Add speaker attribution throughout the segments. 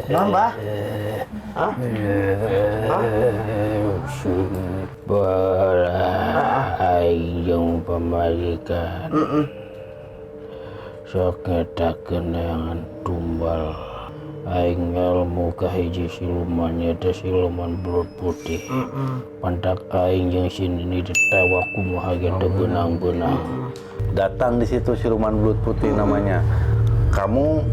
Speaker 1: Non, Mbah? Hah?
Speaker 2: Aing pamarikan sok ngetakeun neangan tumbal aing ilmu ka hiji siluman nyaeta siluman belut putih. Pantak aing jeung sini ditewa kumaha ge teu beunang-beunang.
Speaker 3: Datang di situ siluman belut putih namanya. Kamu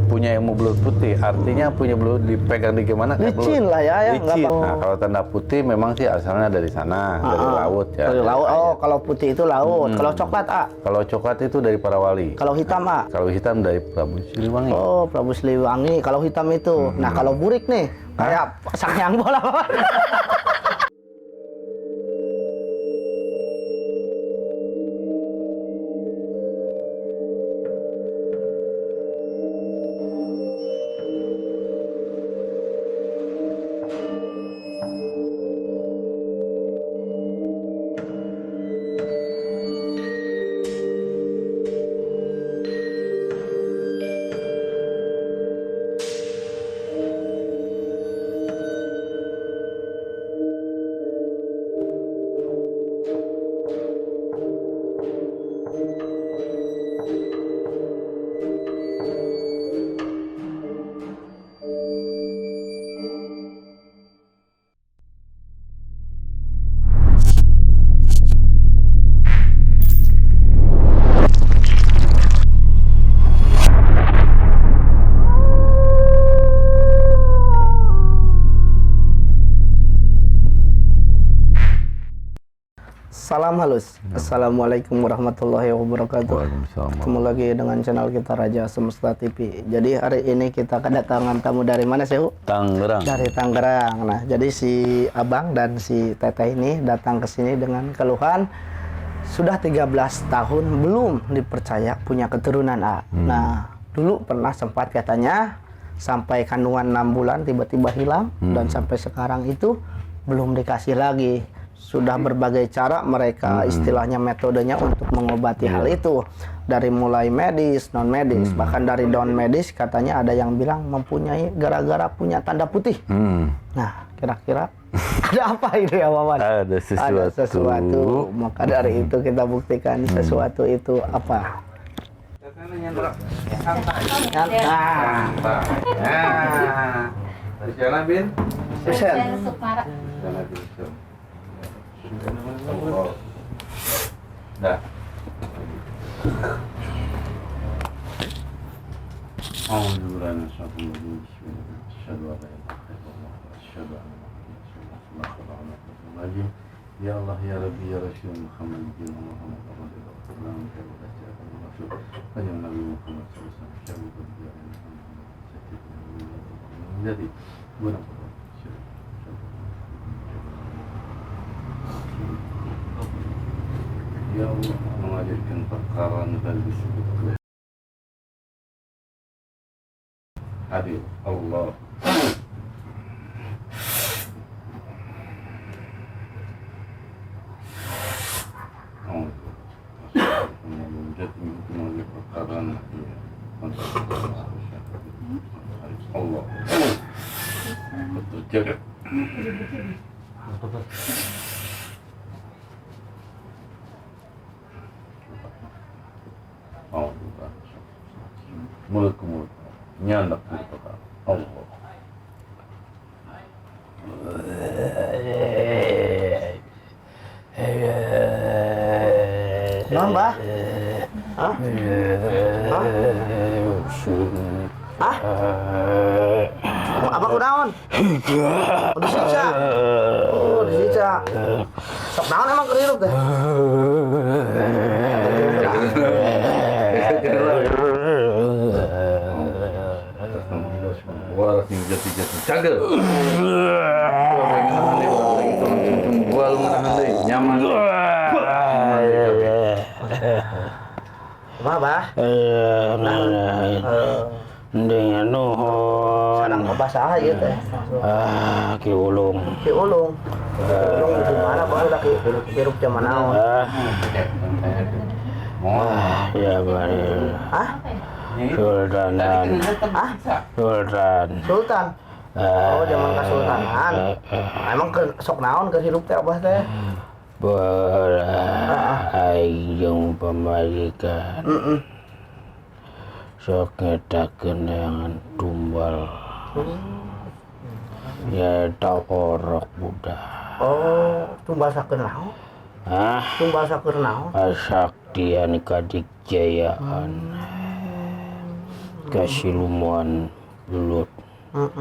Speaker 3: punya ilmu belut putih, artinya punya belut dipegang di gimana?
Speaker 1: Licin lah ya,
Speaker 3: licin. Nah, kalau tanda putih memang sih asalnya dari sana, dari laut ya.
Speaker 1: Dari laut. Oh, kalau putih itu laut. Kalau coklat, A?
Speaker 3: Kalau coklat itu dari para wali.
Speaker 1: Kalau hitam, A?
Speaker 3: Kalau hitam dari Prabu Siliwangi.
Speaker 1: Oh, Prabu Siliwangi. Kalau hitam itu. Nah, kalau burik nih, kayak Sang Hyang Bola. Salam halus. Assalamualaikum warahmatullahi wabarakatuh. Ketemu lagi dengan channel kita Raja Semesta TV. Jadi hari ini kita kedatangan tamu dari mana, Sehu?
Speaker 3: Tangerang.
Speaker 1: Dari Tangerang. Nah, jadi si Abang dan si Teteh ini datang ke sini dengan keluhan sudah 13 tahun belum dipercaya punya keturunan, A. Nah, dulu pernah sempat katanya sampai kandungan 6 bulan tiba-tiba hilang dan sampai sekarang itu belum dikasih lagi. Sudah berbagai cara mereka istilahnya metodenya untuk mengobati hal itu, dari mulai medis, non medis, bahkan dari non medis katanya ada yang bilang mempunyai gara-gara punya tanda putih. Nah, kira-kira ada apa itu ya, Wawan?
Speaker 3: Ada sesuatu.
Speaker 1: Ada sesuatu. Maka dari itu kita buktikan sesuatu itu apa.
Speaker 3: Jalan Bin. Dah. Ya Allah ya Rabbi ya Rasul Muhammad bin Muhammad jadi ya Allah mengajarkan perkara dan disebut hadir Allah Allah betul jaga mulut ke mulut nyandak gitu Pak Allah
Speaker 1: Non, Mbah? Hah? Hah? Apa kunaon? Oh, disiksa. Oh, disiksa. Sok naon emang kehirup teh?
Speaker 3: Wah, tinggal cagel. Gua lumayan deh, nyaman.
Speaker 1: Kumaha, Bah?
Speaker 2: Dengan nuhun.
Speaker 1: Sanang ngebasah ieu teh.
Speaker 2: Ki ulung.
Speaker 1: Ki ulung. Ulung di mana bae laki hirup zaman naon?
Speaker 2: Ya bari.
Speaker 1: Hah?
Speaker 2: Sultanan.
Speaker 1: Ah,
Speaker 2: Sultan.
Speaker 1: Sultan. Oh, zaman kesultanan. Emang sok naon ke hirup teh Abah teh?
Speaker 2: Aing jeung pamajikan. Sok ngetakeun neangan tumbal. Ya orok budak.
Speaker 1: Oh, tumbal sakeun naon? Tumbal sakeun naon?
Speaker 2: Kasaktian kadikjayaan. Kasiluman belut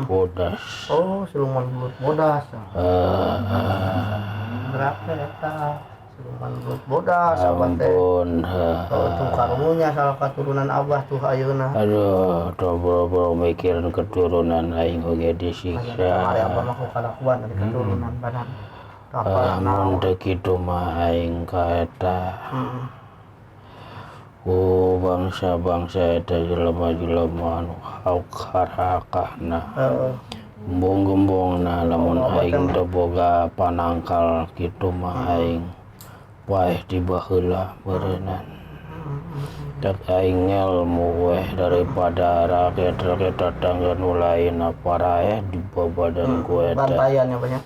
Speaker 2: bodas.
Speaker 1: Oh, siluman belut bodas. Berapa eta? Siluman belut bodas Abah teh.
Speaker 2: Ampun.
Speaker 1: Oh, tuh karunya salah keturunan Abah tuh ayeuna.
Speaker 2: Aduh, boro-boro mikirin keturunan aing oge disiksa.
Speaker 1: Mari Abah mah kalakuan dari keturunan badan.
Speaker 2: Mun teu kitu mah aing ka eta. Bangsa-bangsa eta jelema-jelema anu harakahna. Gembong-gembongna lamun aing teu boga panangkal kitu mah aing paeh tiba heula beureunan. Tak aing ngelmu weh daripada rakyat tetangga nu lain aparaeh di badan ku eta.
Speaker 1: Bantayannya banyak.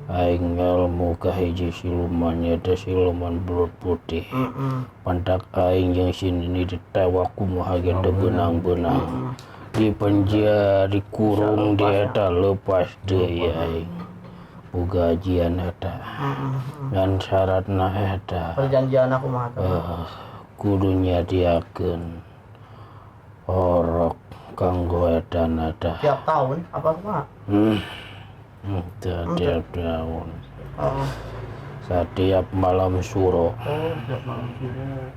Speaker 2: Aing ngelmu ka hiji siluman eta siluman belut putih. Pantak aing jeung sini ditewak kumaha ge teu beunang-beunang. Dipenjara, dikurung di eta leupas deui aing. Pugajian eta. Dan syaratna eta.
Speaker 1: Perjanjian aku mah
Speaker 2: Kudu nyadiakeun orok kanggo edan eta.
Speaker 1: tiap tahun apa mah?
Speaker 2: Tiap tahun. Setiap malam suro.
Speaker 1: Tiap malam suruh.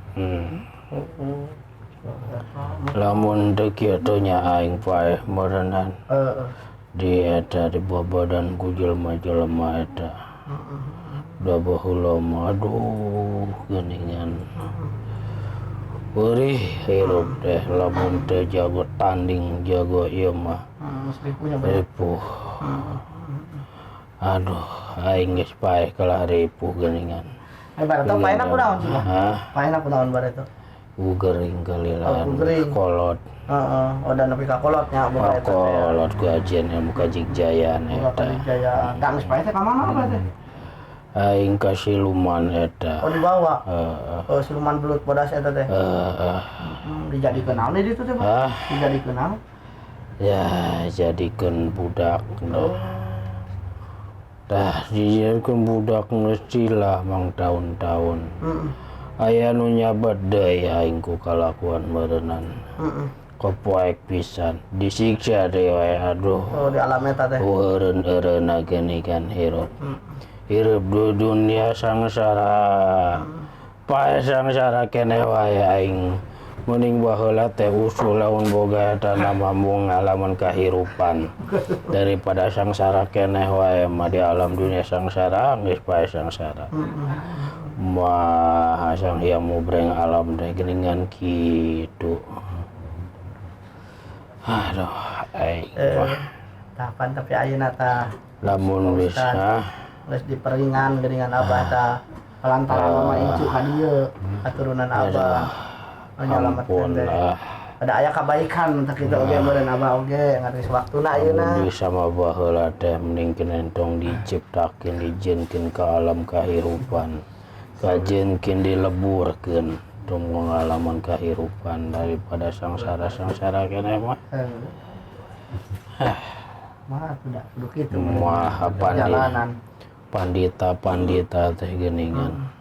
Speaker 2: Lamun teu kitu nya aing paeh meureunan. Di eta di badan ku jelema-jelema eta. Da baheula mah aduh geuningan. Beurih hirup teh lamun teu jago tanding jago ieu mah. Ripuh. Aduh, aing geus paeh kalah ripuh geuningan.
Speaker 1: Bareto paena kunaon sih mah? Paena kunaon bareto?
Speaker 2: Gering kali lah. Kolot.
Speaker 1: Oh dan nepi ka kolotnya bareto.
Speaker 2: Kolot gajian ilmu kajigjayaan eta.
Speaker 1: Kajigjayaan. Da geus paeh teh ka mana bae teh?
Speaker 2: Aing ka siluman eta.
Speaker 1: Oh dibawa. Oh siluman belut bodas eta teh. Dijadikeun naon di ditu teh, Pak? Dijadikeun naon?
Speaker 2: Ya, jadikeun budak. Tah dijadikeun budak ngeucilah mang tahun-tahun. Aya nu nyabat deui aing ku kalakuan meureunan. Kopoek pisan, disiksa deui we aduh.
Speaker 1: Oh di alam eta teh.
Speaker 2: Eureun-eureunna geuningan hirup. Hirup di dunia sangsara. Paeh sangsara keneh wae aing. Mending baheula teh usul lamun boga eta nama ngalaman kahirupan daripada sangsara keneh wae mah di alam dunia sangsara geus paeh sangsara. Mah Sang Hyang Mubreng alam teh geuningan kitu. Aduh, aing mah
Speaker 1: Tapan tapi ayeuna tah
Speaker 2: lamun bisa
Speaker 1: geus diperingan geuningan Abah tah lantaran mama incu ka dieu katurunan Abah.
Speaker 2: Ampun lah.
Speaker 1: Ada aya kebaikan teh kitu oge meureun Abah oge ngaris waktuna ayeuna.
Speaker 2: Bisa mah baheula teh mending kenentong diciptakeun dijieunkeun ka alam kahirupan. Kajenkeun dileburkeun tong pengalaman kahirupan daripada sangsara-sangsara keneh mah.
Speaker 1: Mah kudu kitu
Speaker 2: mah pandita teh geuningan.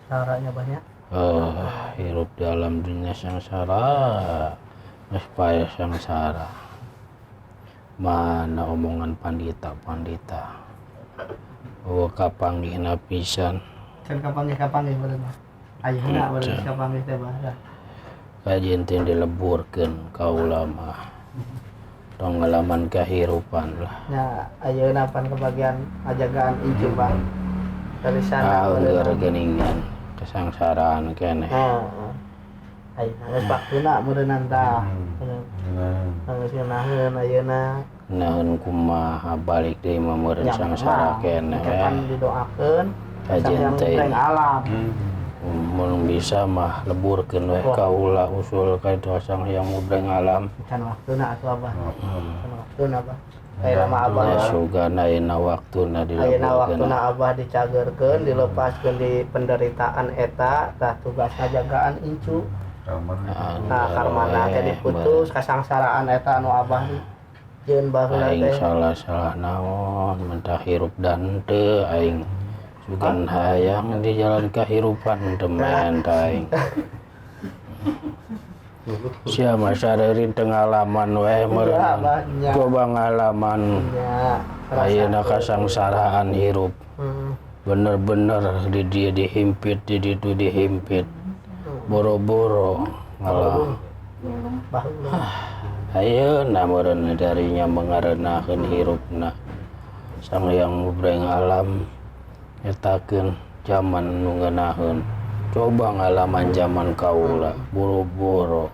Speaker 1: Caranya banyak.
Speaker 2: Hirup di alam dunia sangsara, geus paeh sangsara. Mana omongan pandita. Kapanggihna pisan.
Speaker 1: Can kapanggih bener mah. Ayeuna bener kapanggih teh bahasa.
Speaker 2: Kajian teh dileburkeun ka ulama. Tong ngalaman kahirupan lah.
Speaker 1: Nya ayeuna pan kebagian ajagaan incu Bang. Dari sana
Speaker 2: bener geuningan kesangsaraan keneh.
Speaker 1: Ayeuna geus waktuna meureunan tah. Geus ngeunaheun ayeuna.
Speaker 2: Naon kumaha balik deui mah meureun sangsara keneh.
Speaker 1: Kan didoakeun
Speaker 2: kajian teh
Speaker 1: alam.
Speaker 2: mun bisa mah leburkeun we kaula usul ka Sang Hyang Mubreng Alam.
Speaker 1: Can waktuna atuh Abah. Can waktuna Abah. Ayeuna mah Abah.
Speaker 2: Sugana ayeuna waktuna
Speaker 1: Ayeuna
Speaker 2: dileburkeun.
Speaker 1: waktuna Abah dicagerkeun, dilepaskeun di penderitaan eta, tah tugasna jagaan incu. Nah, karmana teh diputus kasangsaraan eta anu Abah jeung baheula
Speaker 2: Aing
Speaker 1: teh.
Speaker 2: salah naon mentah hirup dan teu aing sugan hayang di jalan kehirupan temen aing. Sia mah sarerin teu ngalaman we meureun.
Speaker 1: Abahnya.
Speaker 2: Coba ngalaman
Speaker 1: Ya,
Speaker 2: ayeuna kasangsaraan hirup. Bener-bener di dia dihimpit, di ditu dihimpit. Boro-boro ngalah.
Speaker 1: baheula.
Speaker 2: Ayeuna meureun darinya mengarenakeun hirupna Sang Hyang Mubreng Alam nyatakeun zaman nu ngeunaheun. Coba ngalaman zaman kaula boro-boro.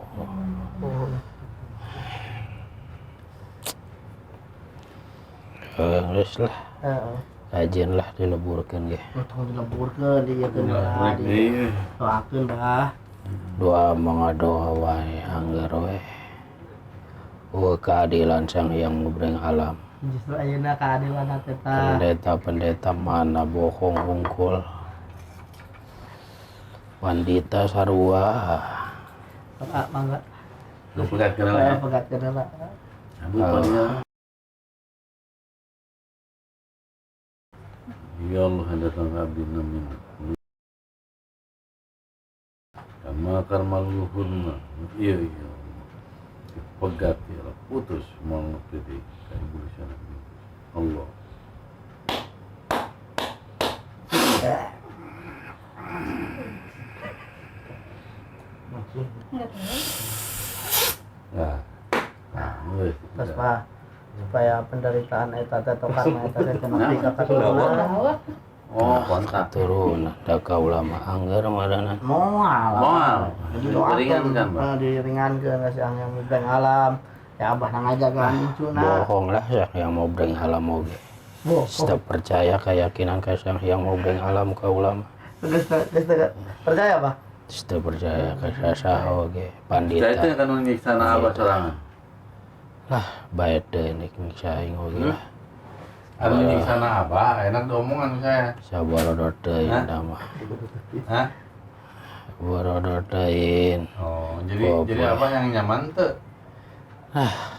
Speaker 2: Geus lah,
Speaker 1: Heeh.
Speaker 2: kajian lah dileburkeun ge.
Speaker 1: Tong dileburkeun di ieu keun Bah, doakeun Bah.
Speaker 2: Doa mangadoa wae angger we. Keadilan Sang Hyang Mubreng Alam.
Speaker 1: Justru ayeuna keadilan teh tah.
Speaker 2: Pendeta-pendeta mana bohong hungkul. Pandita sarua.
Speaker 1: Pak mangga.
Speaker 3: Lu pegat kenal
Speaker 1: Saya pegatkeun heula.
Speaker 3: Ya Allah hendak abdi namin. Kama karma luhurna. Iya. Pegat ya putus mau ngerti kayak bulisan Allah. Nah, wes.
Speaker 1: Terus Pak supaya penderitaan eta teh atau karma eta teh teu nepi ka katurunan.
Speaker 3: Oh, kontak.
Speaker 2: Turun da kaula mah angger maranan.
Speaker 1: Moal.
Speaker 3: Jadi
Speaker 1: Doakeun,
Speaker 3: diringankan, Pak.
Speaker 1: diringankeun ka Sang Hyang Mubreng Alam. Ya Abah nangajagaan incuna.
Speaker 2: Bohong lah Sang Hyang Mubreng Alam oge. Setiap percaya keyakinan ka Sang Hyang Mubreng Alam kaula mah.
Speaker 1: Geus percaya Pak?
Speaker 2: Setiap percaya ka sasaha oge
Speaker 3: Saya itu
Speaker 2: pandita.
Speaker 3: yang kan nyiksana abah sorangan.
Speaker 2: Lah bae teh nek nyiksa aing oge lah.
Speaker 3: Anu nyiksana abah, enak diomongan saya.
Speaker 2: Sabarodor teuing
Speaker 3: Hah?
Speaker 2: da mah.
Speaker 3: Hah?
Speaker 2: Sabarodor teuing.
Speaker 3: Oh, jadi apa yang nyaman tuh?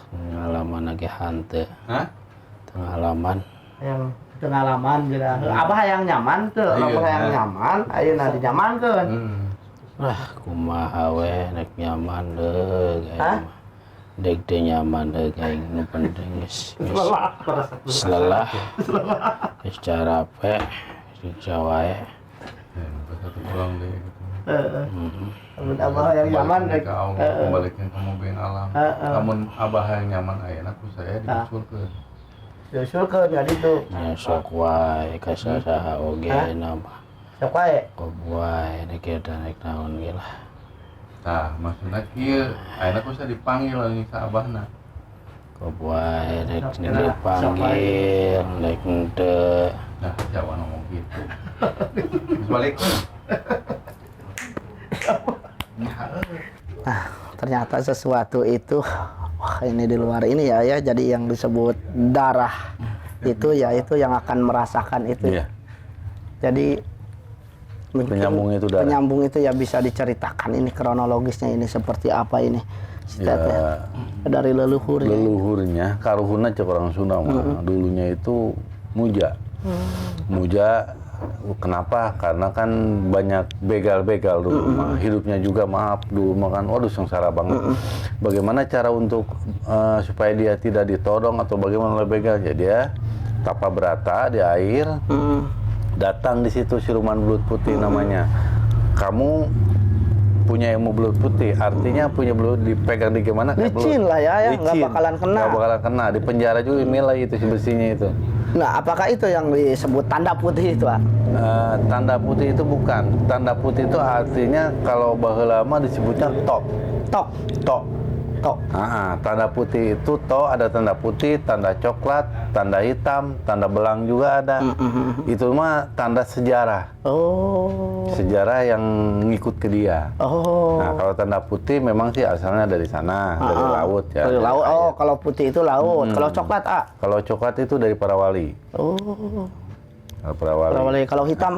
Speaker 2: Pengalaman lagi hante.
Speaker 3: Hah?
Speaker 2: Pengalaman.
Speaker 1: Yang pengalaman gitu. Abah yang nyaman tuh,
Speaker 3: Iya,
Speaker 1: Abah yang
Speaker 3: nah.
Speaker 1: nyaman, ayeuna dinyamankeun.
Speaker 2: Kumaha we nek nyaman deug
Speaker 1: Hah?
Speaker 2: aing mah. Dek teu nyaman deug aing nu penting geus lelah. Geus capek, siksa wae.
Speaker 3: Satu pulang deh.
Speaker 1: Heeh. Amun Abah yang nyaman
Speaker 3: Kembalikan ke Allah, kembalikan ke Mubreng Alam. Namun abah yang nyaman ayana ku saya diusulkeun.
Speaker 1: diusulkeun ka ditu.
Speaker 2: Ya sok wae ka sasaha oge
Speaker 1: Hah?
Speaker 2: mah.
Speaker 1: Sok wae.
Speaker 2: Kok wae nek eta nek naon ge lah.
Speaker 3: Nah, maksudnya kieu ayana ku saya dipanggil lagi ke abahna.
Speaker 2: Kok wae nek dipanggil nek henteu.
Speaker 3: Nah, Jawa ngomong gitu. Terus balik.
Speaker 1: Nah, ternyata sesuatu itu wah ini di luar ini ya jadi yang disebut darah itu ya itu yang akan merasakan itu.
Speaker 3: Iya.
Speaker 1: Jadi mungkin
Speaker 3: Penyambung itu darah.
Speaker 1: penyambung itu ya bisa diceritakan ini kronologisnya ini seperti apa ini
Speaker 3: Ya,
Speaker 1: dari leluhur.
Speaker 3: leluhurnya karuhuna cek orang Sunda mah. Dulunya itu muja. Muja kenapa? Karena kan banyak begal-begal dulu mah. Hidupnya juga maaf dulu mah kan waduh sengsara banget. Bagaimana cara untuk supaya dia tidak ditodong atau bagaimana oleh begal? Ya dia tapa berata di air. Datang di situ siluman belut putih namanya. Kamu punya ilmu belut putih, artinya punya belut dipegang di gimana? Kayak
Speaker 1: Licin
Speaker 3: belut.
Speaker 1: lah ya, nggak
Speaker 3: Licin.
Speaker 1: bakalan kena.
Speaker 3: Nggak bakalan kena. Di penjara juga nilai itu si besinya itu.
Speaker 1: Nah, apakah itu yang disebut tanda putih itu, Pak?
Speaker 3: Tanda putih itu bukan. Tanda putih itu artinya kalau baheula mah disebutnya top.
Speaker 1: Tok.
Speaker 3: Tok.
Speaker 1: Tok.
Speaker 3: Tanda putih itu ada tanda putih, tanda coklat, tanda hitam, tanda belang juga ada. Itu mah tanda sejarah.
Speaker 1: Oh.
Speaker 3: Sejarah yang ngikut ke dia.
Speaker 1: Oh.
Speaker 3: Nah, kalau tanda putih memang sih asalnya dari sana, dari laut ya.
Speaker 1: Dari laut. Oh, kalau putih itu laut. Kalau coklat,
Speaker 3: Kalau coklat itu dari para wali.
Speaker 1: Oh.
Speaker 3: Para wali.
Speaker 1: Kalau hitam,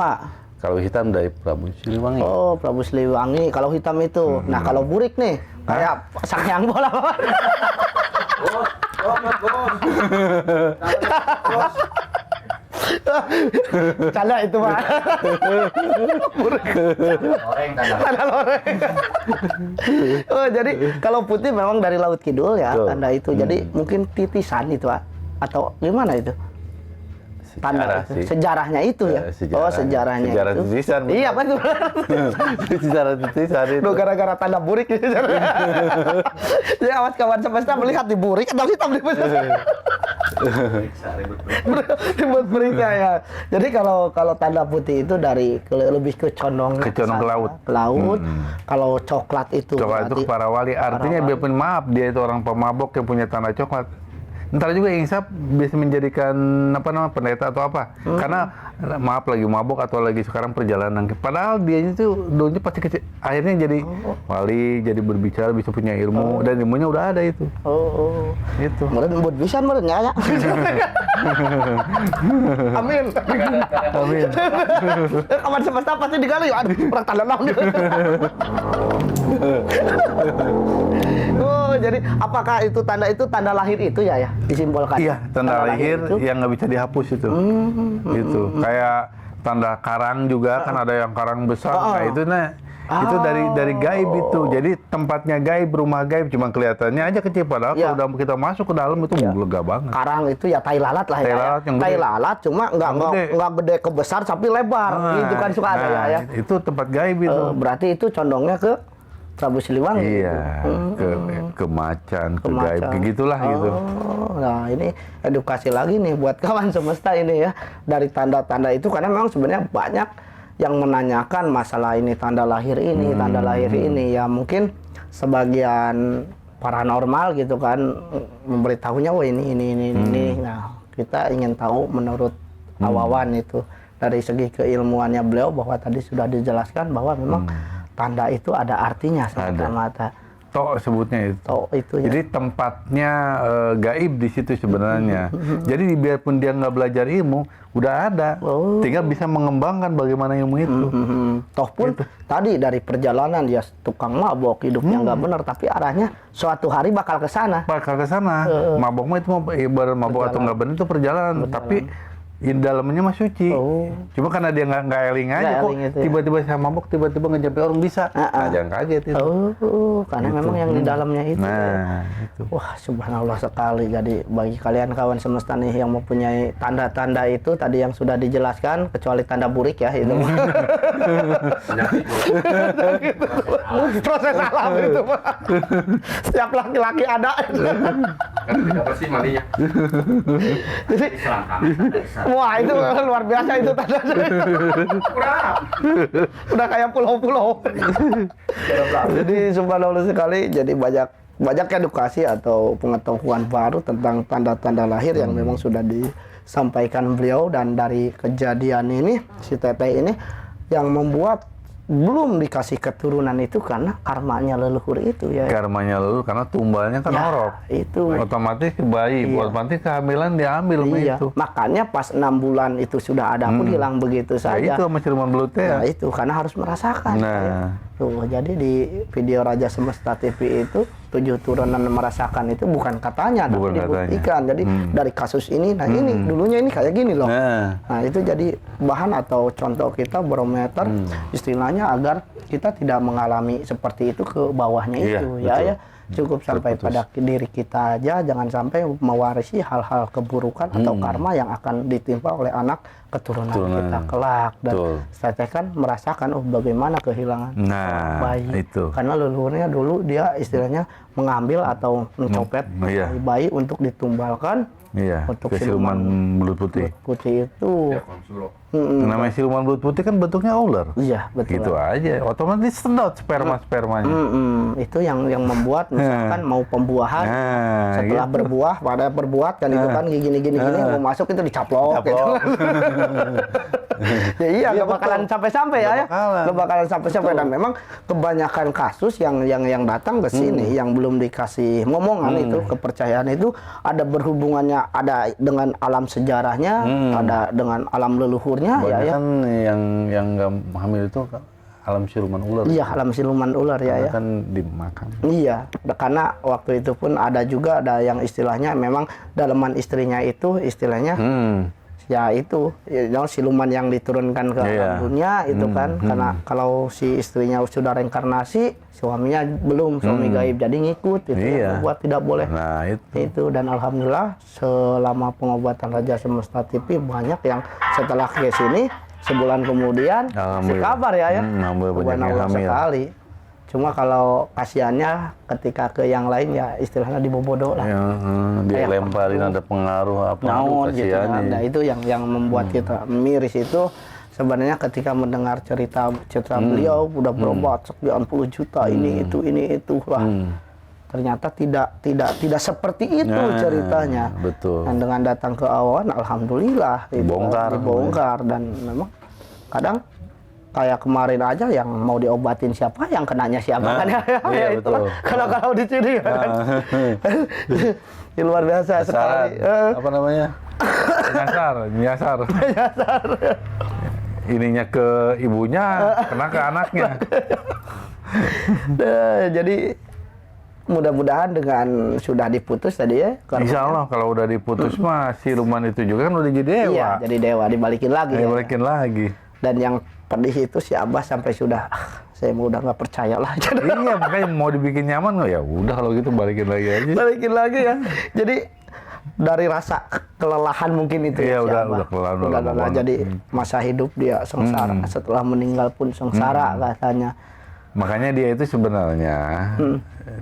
Speaker 3: Kalau hitam dari Prabu Siliwangi.
Speaker 1: Oh, Prabu Siliwangi. Kalau hitam itu. Nah, kalau burik nih, kayak Sang Hyang Bola. Canda itu, Pak. Tanda loreng. Oh, jadi kalau putih memang dari Laut Kidul ya,
Speaker 3: Betul.
Speaker 1: tanda itu. Jadi mungkin titisan itu, Pak. Atau gimana itu? Tanda itu.
Speaker 3: Sih.
Speaker 1: Sejarahnya itu ya. Oh, sejarahnya
Speaker 3: Sejarah
Speaker 1: itu.
Speaker 3: titisan.
Speaker 1: Iya, betul.
Speaker 3: Sejarah titisan itu.
Speaker 1: Duh, gara-gara tanda burik gitu. Jadi awas kawan semesta melihat di burik atau hitam di ribut berita ya. Jadi kalau tanda putih itu dari lebih ke condong
Speaker 3: Ke condong ke laut.
Speaker 1: Ke laut. Kalau coklat itu
Speaker 3: Coklat itu
Speaker 1: berarti
Speaker 3: para wali. Artinya biarpun maaf dia itu orang pemabok yang punya tanda coklat. Ntar juga insaf bisa menjadikan pendeta atau apa. Karena maaf lagi mabok atau lagi sekarang perjalanan. Padahal dia itu dulunya pasti kecil. Akhirnya jadi wali, jadi berbicara, bisa punya ilmu dan ilmunya udah ada itu.
Speaker 1: Oh.
Speaker 3: Itu.
Speaker 1: Meren buat bisa meren ya. Amin.
Speaker 3: Amin.
Speaker 1: Kawan semesta pasti digali. Aduh, orang tanda naon. Oh, jadi apakah itu tanda lahir itu ya disimbolkan?
Speaker 3: Iya, tanda lahir
Speaker 1: itu?
Speaker 3: yang nggak bisa dihapus itu. Itu kayak tanda karang juga kan ada yang karang besar. Nah itu itu dari gaib itu. Jadi tempatnya gaib, rumah gaib, cuma kelihatannya aja kecil. Padahal kalau udah kita masuk ke dalam itu lega banget.
Speaker 1: Karang itu ya tai lalat lah
Speaker 3: Tai
Speaker 1: ya.
Speaker 3: lalat yang gede.
Speaker 1: Tai lalat cuma nggak gede ke besar tapi lebar. Gitu kan suka ada ya.
Speaker 3: Itu tempat gaib itu.
Speaker 1: Berarti itu condongnya ke Prabu Siliwangi.
Speaker 3: Iya, ke macan, ke gaib,
Speaker 1: macan.
Speaker 3: kayak gitulah gitu.
Speaker 1: Nah ini edukasi lagi nih buat kawan semesta ini ya. Dari tanda-tanda itu karena memang sebenarnya banyak yang menanyakan masalah ini tanda lahir ini, tanda lahir ini ya mungkin sebagian paranormal gitu kan memberitahunya wah ini. Nah kita ingin tahu menurut Awawan itu dari segi keilmuannya beliau bahwa tadi sudah dijelaskan bahwa memang tanda itu ada artinya semata-mata.
Speaker 3: Tok sebutnya itu.
Speaker 1: Tok itu ya.
Speaker 3: Jadi tempatnya gaib di situ sebenarnya. Jadi biarpun dia nggak belajar ilmu, udah ada. Tinggal bisa mengembangkan bagaimana ilmu itu.
Speaker 1: Toh pun tadi dari perjalanan dia tukang mabok, hidupnya nggak benar, tapi arahnya suatu hari bakal ke sana.
Speaker 3: Bakal ke sana. Mabok mah itu ibarat mabok atau nggak benar itu perjalanan. Tapi dalamnya mah suci. Cuma karena dia nggak eling aja kok tiba-tiba saya mabok tiba-tiba ngejampi orang bisa. Nah, jangan kaget itu.
Speaker 1: Karena memang yang di dalamnya itu.
Speaker 3: Nah, itu.
Speaker 1: Wah, subhanallah sekali. Jadi bagi kalian kawan semesta nih yang mempunyai tanda-tanda itu tadi yang sudah dijelaskan kecuali tanda burik ya itu. Proses alam itu, Pak. Setiap laki-laki ada.
Speaker 2: Kan tidak bersih mandinya.
Speaker 1: Jadi wah itu luar biasa itu tanda. Udah kayak pulau-pulau. Jadi subhanallah sekali. Jadi banyak edukasi atau pengetahuan baru tentang tanda-tanda lahir yang memang sudah disampaikan beliau dan dari kejadian ini si Teteh ini yang membuat belum dikasih keturunan itu karena karmanya leluhur itu ya.
Speaker 3: Karmanya leluhur karena tumbalnya kan orok.
Speaker 1: Itu.
Speaker 3: Otomatis bayi, otomatis kehamilan diambil sama itu.
Speaker 1: Makanya pas 6 bulan itu sudah ada pun hilang begitu saja.
Speaker 3: Itu sama ciruman belutnya.
Speaker 1: Nah itu karena harus merasakan.
Speaker 3: Nah.
Speaker 1: Tuh, jadi di video Raja Semesta TV itu 7 turunan merasakan itu bukan katanya, tapi dibuktikan. Jadi dari kasus ini, nah ini dulunya ini kayak gini loh. Nah itu jadi bahan atau contoh kita barometer istilahnya agar kita tidak mengalami seperti itu ke bawahnya itu ya. Cukup sampai pada diri kita aja, jangan sampai mewarisi hal-hal keburukan atau karma yang akan ditimpa oleh anak keturunan kita kelak. Dan saya kan merasakan bagaimana kehilangan bayi.
Speaker 3: Itu.
Speaker 1: Karena leluhurnya dulu dia istilahnya mengambil atau mencopet bayi untuk ditumbalkan
Speaker 3: Iya,
Speaker 1: Untuk
Speaker 3: ke siluman belut putih.
Speaker 1: putih itu.
Speaker 3: Namanya siluman belut putih kan bentuknya ular.
Speaker 1: Iya, betul.
Speaker 3: Gitu aja, otomatis sedot spermanya.
Speaker 1: Itu yang membuat misalkan mau pembuahan setelah
Speaker 3: gitu.
Speaker 1: berbuah pada berbuat kan itu kan gini mau masuk itu dicaplok gitu. Ya iya, nggak bakalan sampai-sampai ya. Nggak bakalan sampai-sampai, dan memang kebanyakan kasus yang datang ke sini yang belum dikasih ngomongan itu, kepercayaan itu ada berhubungannya, ada dengan alam sejarahnya, ada dengan alam leluhurnya.
Speaker 3: Banyak
Speaker 1: Ya.
Speaker 3: kan yang nggak hamil itu alam siluman ular.
Speaker 1: Iya, alam siluman ular ya.
Speaker 3: Kan dimakan.
Speaker 1: Iya, karena waktu itu pun ada yang istilahnya memang daleman istrinya itu istilahnya ya itu siluman yang diturunkan ke alam dunia itu kan, karena kalau si istrinya sudah reinkarnasi, suaminya belum, suami gaib, jadi ngikut itu yang membuat tidak boleh.
Speaker 3: Nah
Speaker 1: itu, dan alhamdulillah selama pengobatan Raja Semesta TV banyak yang setelah ke sini sebulan kemudian si kabar ya
Speaker 3: banyak yang hamil
Speaker 1: sekali. Cuma kalau kasihannya ketika ke yang lain ya istilahnya dibobodo lah.
Speaker 3: Dia lemparin ada pengaruh apa
Speaker 1: gitu. Nah, itu yang membuat kita miris itu sebenarnya ketika mendengar cerita beliau udah berobat sekian puluh juta ini itu lah. Ternyata tidak seperti itu ceritanya.
Speaker 3: Betul.
Speaker 1: Dan dengan datang ke awan, alhamdulillah dibongkar, dan memang kadang kayak kemarin aja yang mau diobatin siapa, yang kenanya siapa kan ya,
Speaker 3: iya,
Speaker 1: itulah. Kalau di sini kan. Luar biasa sekali.
Speaker 3: Apa namanya? Nyasar. Ininya ke ibunya, kena ke anaknya.
Speaker 1: Jadi mudah-mudahan dengan sudah diputus tadi ya.
Speaker 3: Insya Allah kalau udah diputus mah siluman itu juga kan udah jadi dewa.
Speaker 1: Iya, jadi dewa, dibalikin lagi.
Speaker 3: Dibalikin lagi.
Speaker 1: Dan yang pedih itu si Abah sampai sudah saya udah nggak percaya lah.
Speaker 3: Iya, makanya mau dibikin nyaman nggak, ya udah kalau gitu balikin lagi aja.
Speaker 1: Balikin lagi ya. Jadi dari rasa kelelahan mungkin itu.
Speaker 3: Iya,
Speaker 1: si
Speaker 3: udah
Speaker 1: Abah.
Speaker 3: kelelahan.
Speaker 1: Jadi masa hidup dia sengsara, setelah meninggal pun sengsara katanya.
Speaker 3: Makanya dia itu sebenarnya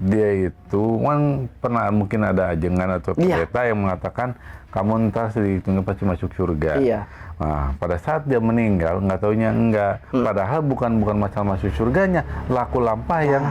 Speaker 3: dia itu kan pernah mungkin ada ajengan atau pendeta yang mengatakan kamu ntar ditunggu pasti masuk surga.
Speaker 1: Iya.
Speaker 3: Nah, pada saat dia meninggal, nggak taunya enggak. Padahal bukan masalah masuk surganya, laku lampah yang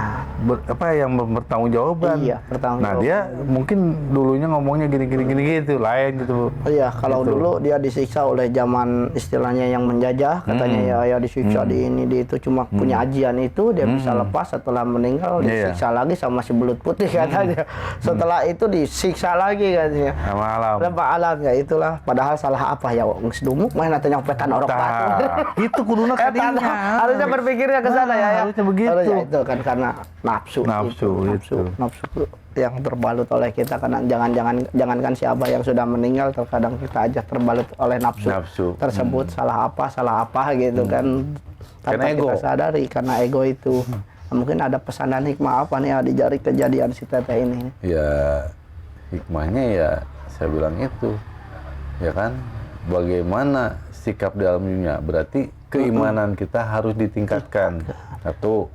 Speaker 3: bertanggung-jawaban.
Speaker 1: Iya,
Speaker 3: Nah, dia mungkin dulunya ngomongnya gini gitu, lain gitu.
Speaker 1: Iya, kalau dulu dia disiksa oleh zaman istilahnya yang menjajah, katanya ya disiksa di ini di itu, cuma punya ajian itu dia bisa lepas, setelah meninggal disiksa lagi sama si belut putih katanya. Setelah itu disiksa lagi katanya.
Speaker 3: Sama alam.
Speaker 1: Lempar alam ya itulah. Padahal salah apa ya? Dumuk main atau nyampekan orang batu.
Speaker 3: Itu kuduna kadinya.
Speaker 1: Harusnya berpikirnya ke sana ya.
Speaker 3: Harusnya begitu.
Speaker 1: Harusnya itu kan karena nafsu yang terbalut oleh kita, karena jangankan si Abah yang sudah meninggal, terkadang kita aja terbalut oleh nafsu. Tersebut salah apa gitu kan. Tanpa kita sadari karena ego itu. Mungkin ada pesan dan hikmah apa nih di jari kejadian si Teteh ini?
Speaker 3: Ya hikmahnya ya saya bilang itu, ya kan, bagaimana sikap di alam dunia, berarti keimanan kita harus ditingkatkan. Satu,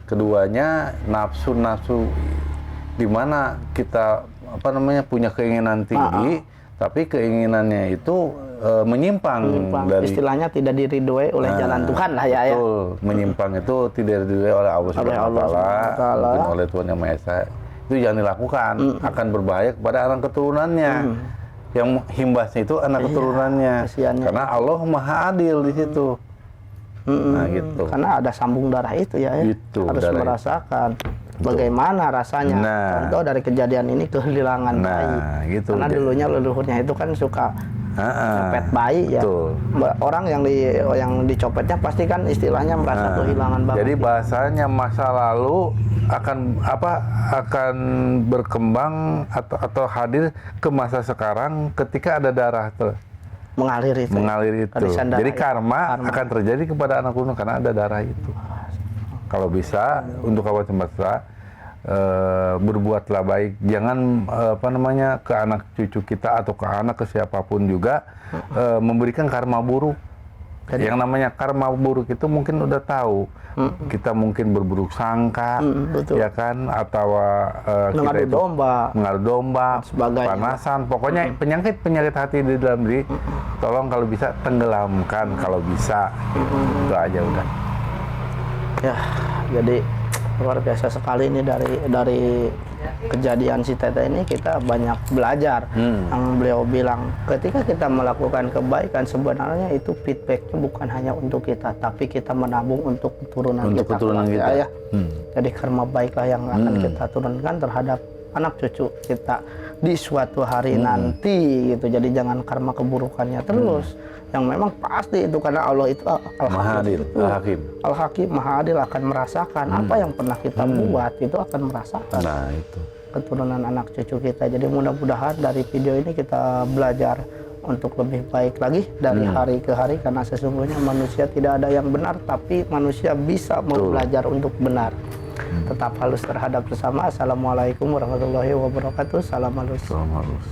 Speaker 3: keduanya nafsu di mana kita punya keinginan tinggi, tapi keinginannya itu menyimpang dari
Speaker 1: istilahnya tidak diridhoi oleh jalan Tuhan lah ya.
Speaker 3: Betul, menyimpang itu tidak diridhoi oleh Allah Subhanahu wa Ta'ala, oleh Tuhan Yang Maha Esa. Itu jangan dilakukan, akan berbahaya kepada anak keturunannya. Yang himbasnya itu anak keturunannya. Karena Allah Maha Adil di situ. Nah gitu.
Speaker 1: Karena ada sambung darah itu ya.
Speaker 3: Itu,
Speaker 1: harus merasakan bagaimana rasanya. Contoh dari kejadian ini kehilangan bayi.
Speaker 3: Gitu.
Speaker 1: Karena dulunya leluhurnya itu kan suka copet bayi ya. Orang yang dicopetnya pasti kan istilahnya merasa kehilangan banget.
Speaker 3: Jadi bahasanya masa lalu akan berkembang atau hadir ke masa sekarang ketika ada darah mengalir itu. Jadi karma akan terjadi kepada anak gunung karena ada darah itu. Kalau bisa untuk kawan semesta berbuatlah baik, jangan ke anak cucu kita atau ke anak ke siapapun juga memberikan karma buruk. Yang namanya karma buruk itu mungkin udah tahu. Kita mungkin berburuk sangka,
Speaker 1: betul.
Speaker 3: ya kan, atau kita
Speaker 1: Mengadu
Speaker 3: itu
Speaker 1: domba.
Speaker 3: mengadu domba,
Speaker 1: Sebagainya.
Speaker 3: panasan, pokoknya penyakit hati di dalam diri, tolong kalau bisa tenggelamkan kalau bisa, itu aja udah.
Speaker 1: Ya, jadi luar biasa sekali ini dari kejadian si Teteh ini kita banyak belajar. Yang beliau bilang ketika kita melakukan kebaikan sebenarnya itu feedbacknya bukan hanya untuk kita, tapi kita menabung untuk keturunan kita. Ya. Jadi karma baiklah yang akan kita turunkan terhadap anak cucu kita di suatu hari nanti gitu. Jadi jangan karma keburukannya terus. Yang memang pasti itu karena Allah itu
Speaker 3: Maha Adil, Al-Hakim.
Speaker 1: Al-Hakim Maha Adil akan merasakan apa yang pernah kita buat itu akan merasakan
Speaker 3: Nah itu.
Speaker 1: keturunan anak cucu kita. Jadi mudah-mudahan dari video ini kita belajar untuk lebih baik lagi dari hari ke hari, karena sesungguhnya manusia tidak ada yang benar, tapi manusia bisa mau belajar untuk benar. Tetap halus terhadap sesama. Assalamualaikum warahmatullahi wabarakatuh. Salam halus.
Speaker 3: Salam halus.